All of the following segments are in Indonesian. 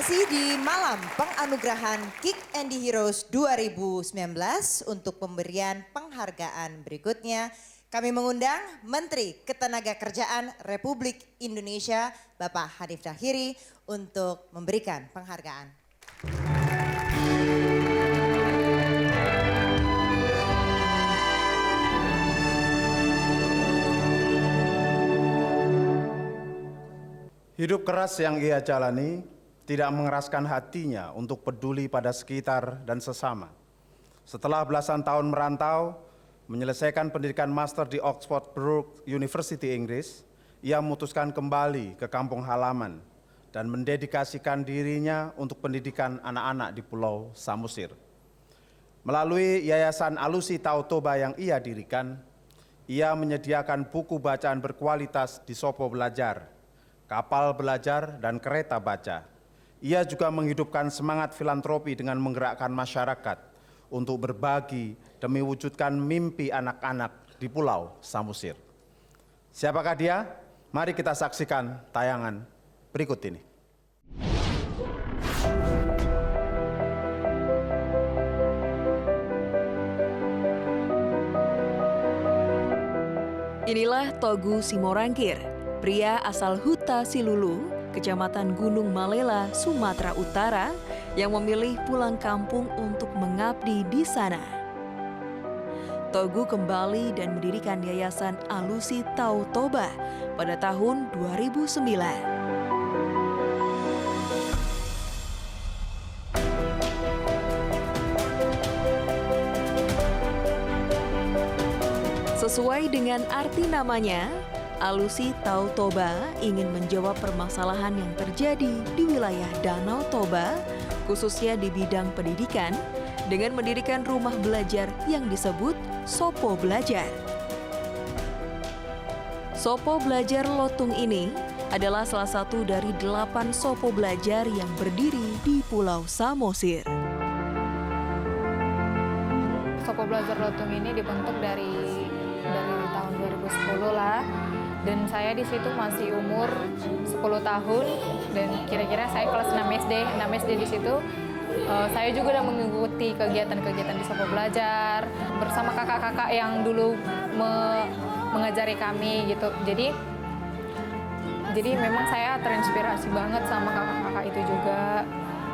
Masih di malam penganugerahan Kick and the Heroes 2019 untuk pemberian penghargaan berikutnya, kami mengundang Menteri Ketenagakerjaan Republik Indonesia Bapak Hanif Dakiri untuk memberikan penghargaan. Hidup keras yang ia jalani tidak mengeraskan hatinya untuk peduli pada sekitar dan sesama. Setelah belasan tahun merantau, menyelesaikan pendidikan master di Oxford Brookes University Inggris, ia memutuskan kembali ke kampung halaman dan mendedikasikan dirinya untuk pendidikan anak-anak di Pulau Samosir. Melalui Yayasan Alusi Tau Toba yang ia dirikan, ia menyediakan buku bacaan berkualitas di Sopo Belajar, kapal belajar, dan kereta baca. Ia juga menghidupkan semangat filantropi dengan menggerakkan masyarakat untuk berbagi demi wujudkan mimpi anak-anak di Pulau Samosir. Siapakah dia? Mari kita saksikan tayangan berikut ini. Inilah Togu Simorangkir, pria asal Huta Silulu, Kecamatan Gunung Malela, Sumatera Utara, yang memilih pulang kampung untuk mengabdi di sana. Togu kembali dan mendirikan Yayasan Alusi Tau Toba pada tahun 2009. Sesuai dengan arti namanya, Alusi Tau Toba ingin menjawab permasalahan yang terjadi di wilayah Danau Toba, khususnya di bidang pendidikan, dengan mendirikan rumah belajar yang disebut Sopo Belajar. Sopo Belajar Lotung ini adalah salah satu dari 8 Sopo Belajar yang berdiri di Pulau Samosir. Sopo Belajar Lotung ini dibentuk dari tahun 2010 lah. Dan saya di situ masih umur 10 tahun dan kira-kira saya kelas 6 SD. 6 SD di situ saya juga udah mengikuti kegiatan-kegiatan di Sopo Belajar bersama kakak-kakak yang dulu mengajari kami gitu. Jadi memang saya terinspirasi banget sama kakak-kakak itu juga.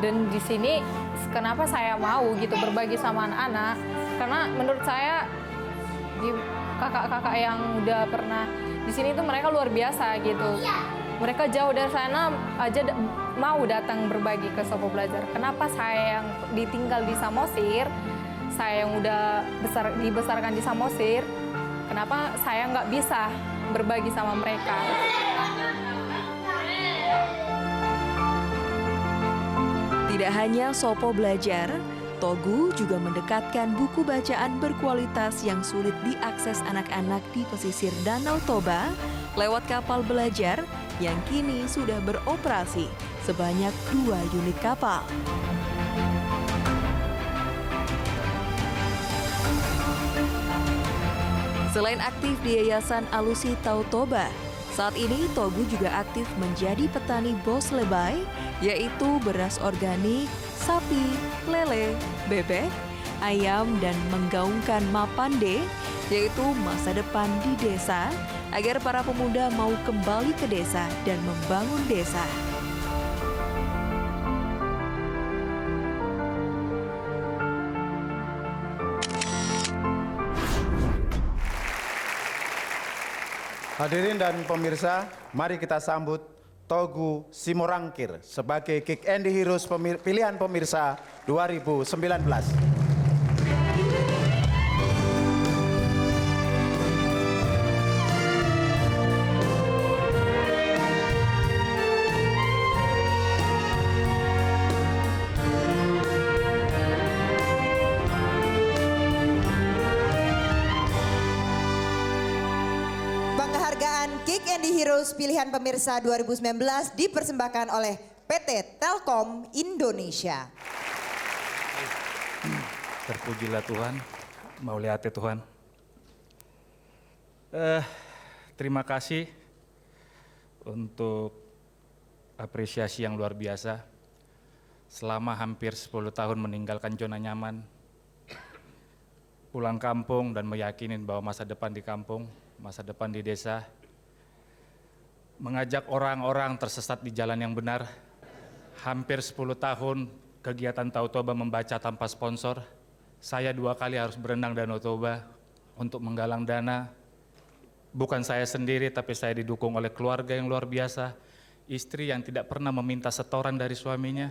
Dan di sini kenapa saya mau gitu berbagi sama anak-anak? Karena menurut saya kakak-kakak yang udah pernah di sini tuh mereka luar biasa gitu. Mereka jauh dari sana aja mau datang berbagi ke Sopo Belajar. Kenapa saya yang ditinggal di Samosir, saya yang udah dibesarkan di Samosir, kenapa saya nggak bisa berbagi sama mereka? Tidak hanya Sopo Belajar, Togu juga mendekatkan buku bacaan berkualitas yang sulit diakses anak-anak di pesisir Danau Toba lewat kapal belajar yang kini sudah beroperasi sebanyak 2 unit kapal. Selain aktif di Yayasan Alusi Tau Toba, saat ini Togu juga aktif menjadi petani bos lebay, yaitu beras organik, sapi, lele, bebek, ayam, dan menggaungkan Mapande, yaitu masa depan di desa, agar para pemuda mau kembali ke desa dan membangun desa. Hadirin dan pemirsa, mari kita sambut Togu Simorangkir sebagai Kick and the Heroes pilihan pemirsa 2019. Penghargaan Kick and the Heroes pilihan pemirsa 2019 dipersembahkan oleh PT Telkom Indonesia. Terpujilah Tuhan, mauliate Tuhan. Terima kasih untuk apresiasi yang luar biasa selama hampir 10 tahun meninggalkan zona nyaman, pulang kampung dan meyakini bahwa masa depan di kampung, masa depan di desa, mengajak orang-orang tersesat di jalan yang benar. Hampir 10 tahun kegiatan Tautoba membaca tanpa sponsor. Saya 2 kali harus berenang Danau Toba untuk menggalang dana. Bukan saya sendiri, tapi saya didukung oleh keluarga yang luar biasa. Istri yang tidak pernah meminta setoran dari suaminya.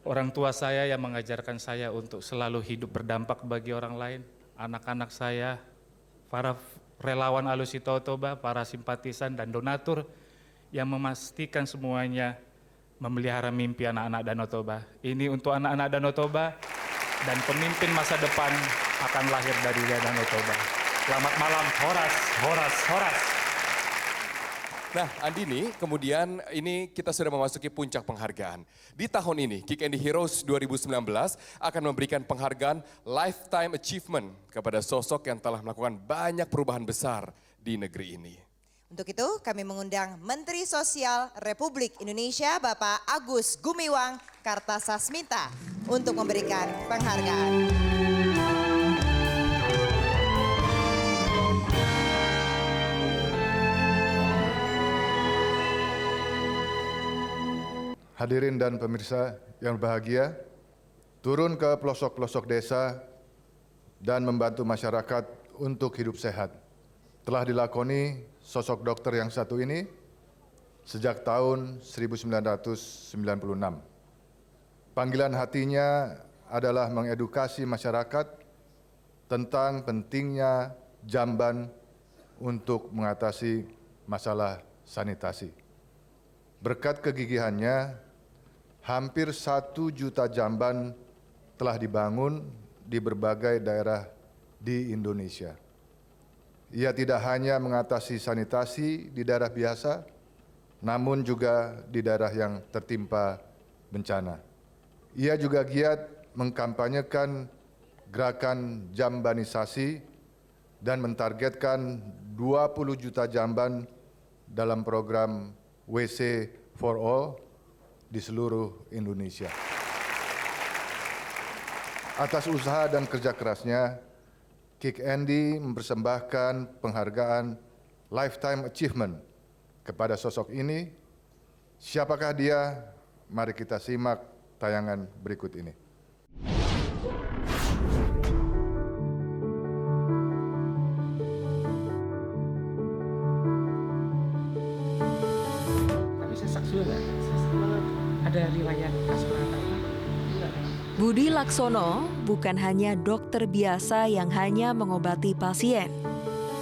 Orang tua saya yang mengajarkan saya untuk selalu hidup berdampak bagi orang lain. Anak-anak saya, para relawan Alusi Tautoba, para simpatisan dan donatur yang memastikan semuanya memelihara mimpi anak-anak Danau Toba. Ini untuk anak-anak Danau Toba dan pemimpin masa depan akan lahir dari Danau Toba. Selamat malam, Horas, Horas, Horas. Nah, Andini, kemudian ini kita sudah memasuki puncak penghargaan. Di tahun ini, Kick and the Heroes 2019 akan memberikan penghargaan Lifetime Achievement kepada sosok yang telah melakukan banyak perubahan besar di negeri ini. Untuk itu kami mengundang Menteri Sosial Republik Indonesia Bapak Agus Gumiwang Kartasasmita untuk memberikan penghargaan. Hadirin dan pemirsa yang berbahagia, turun ke pelosok-pelosok desa dan membantu masyarakat untuk hidup sehat telah dilakoni sosok dokter yang satu ini sejak tahun 1996. Panggilan hatinya adalah mengedukasi masyarakat tentang pentingnya jamban untuk mengatasi masalah sanitasi. Berkat kegigihannya, hampir 1 juta jamban telah dibangun di berbagai daerah di Indonesia. Ia tidak hanya mengatasi sanitasi di daerah biasa, namun juga di daerah yang tertimpa bencana. Ia juga giat mengkampanyekan gerakan jambanisasi dan mentargetkan 20 juta jamban dalam program WC for All di seluruh Indonesia. Atas usaha dan kerja kerasnya, Kick Andy mempersembahkan penghargaan Lifetime Achievement kepada sosok ini. Siapakah dia? Mari kita simak tayangan berikut ini. Bisa seksual nggak? Ada riwayat asma atau apa? Budi Laksono bukan hanya dokter biasa yang hanya mengobati pasien.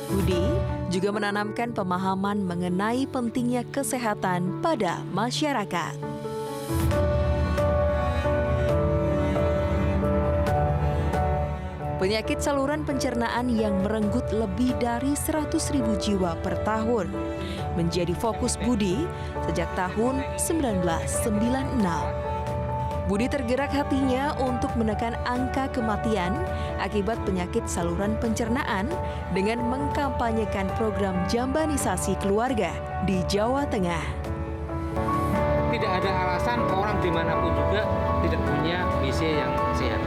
Budi juga menanamkan pemahaman mengenai pentingnya kesehatan pada masyarakat. Penyakit saluran pencernaan yang merenggut lebih dari 100.000 jiwa per tahun menjadi fokus Budi sejak tahun 1996. Budi tergerak hatinya untuk menekan angka kematian akibat penyakit saluran pencernaan dengan mengkampanyekan program jambanisasi keluarga di Jawa Tengah. Tidak ada alasan orang dimanapun juga tidak punya WC yang sehat.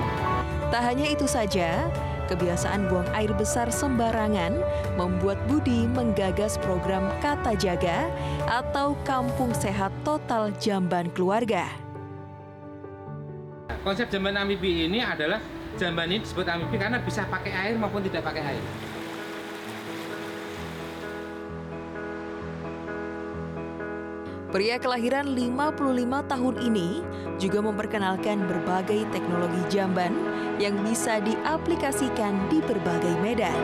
Tak hanya itu saja, kebiasaan buang air besar sembarangan membuat Budi menggagas program Kata Jaga atau Kampung Sehat Total Jamban Keluarga. Konsep jamban amfibi ini adalah jamban ini disebut amfibi karena bisa pakai air maupun tidak pakai air. Pria kelahiran 55 tahun ini juga memperkenalkan berbagai teknologi jamban yang bisa diaplikasikan di berbagai medan.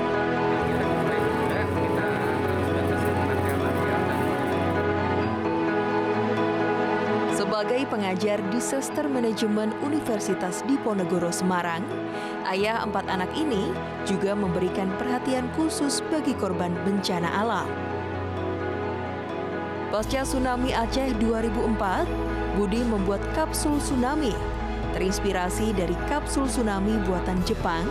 Sebagai pengajar Disaster Management Universitas Diponegoro Semarang, ayah 4 anak ini juga memberikan perhatian khusus bagi korban bencana alam. Pasca tsunami Aceh 2004, Budi membuat kapsul tsunami. Terinspirasi dari kapsul tsunami buatan Jepang,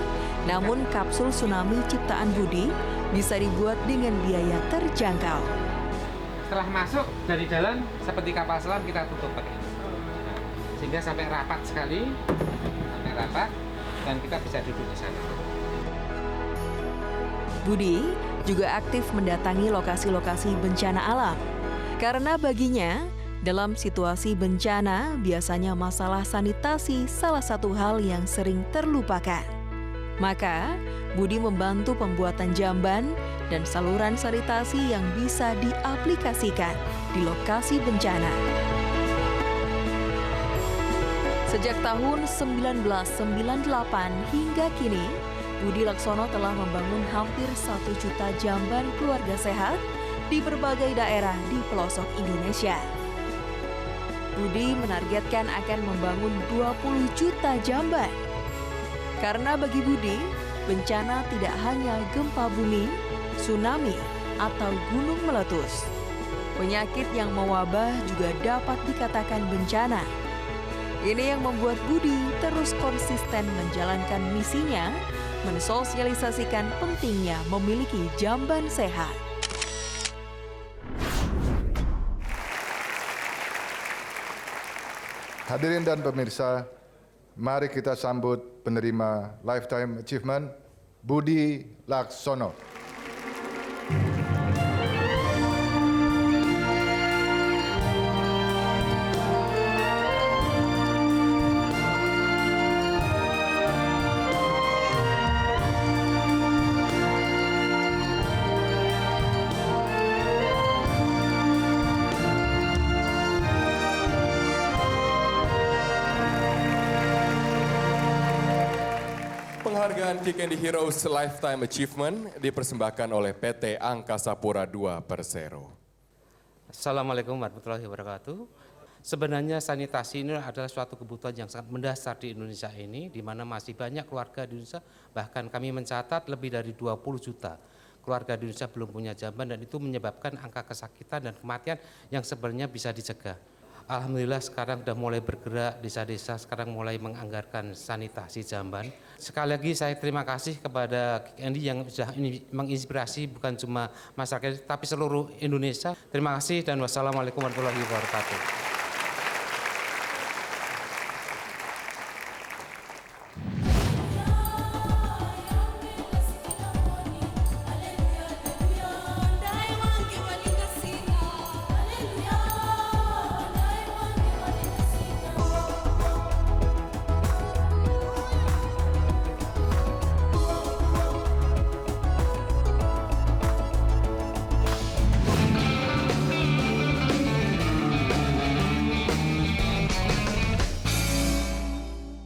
namun kapsul tsunami ciptaan Budi bisa dibuat dengan biaya terjangkau. setelah masuk dari dalam seperti kapal selam kita tutup pakai ini. Nah, sehingga sampai rapat sekali, sampai rapat, dan kita bisa duduk di sana. Budi juga aktif mendatangi lokasi-lokasi bencana alam. Karena baginya, dalam situasi bencana biasanya masalah sanitasi salah satu hal yang sering terlupakan. Maka, Budi membantu pembuatan jamban dan saluran sanitasi yang bisa diaplikasikan di lokasi bencana. Sejak tahun 1998 hingga kini, Budi Laksono telah membangun hampir 1 juta jamban keluarga sehat di berbagai daerah di pelosok Indonesia. Budi menargetkan akan membangun 20 juta jamban. Karena bagi Budi, bencana tidak hanya gempa bumi, tsunami, atau gunung meletus. Penyakit yang mewabah juga dapat dikatakan bencana. Ini yang membuat Budi terus konsisten menjalankan misinya, mensosialisasikan pentingnya memiliki jamban sehat. Hadirin dan pemirsa, mari kita sambut penerima Lifetime Achievement, Budi Laksono. Penghargaan Kick and the Heroes Lifetime Achievement dipersembahkan oleh PT Angkasa Pura II Persero. Assalamualaikum warahmatullahi wabarakatuh. Sebenarnya sanitasi ini adalah suatu kebutuhan yang sangat mendasar di Indonesia ini, di mana masih banyak keluarga di Indonesia, bahkan kami mencatat lebih dari 20 juta keluarga di Indonesia belum punya jamban, dan itu menyebabkan angka kesakitan dan kematian yang sebenarnya bisa dicegah. Alhamdulillah sekarang sudah mulai bergerak, desa-desa sekarang mulai menganggarkan sanitasi jamban. Sekali lagi saya terima kasih kepada Kick Andy yang sudah menginspirasi bukan cuma masyarakat tapi seluruh Indonesia. Terima kasih dan wassalamualaikum warahmatullahi wabarakatuh.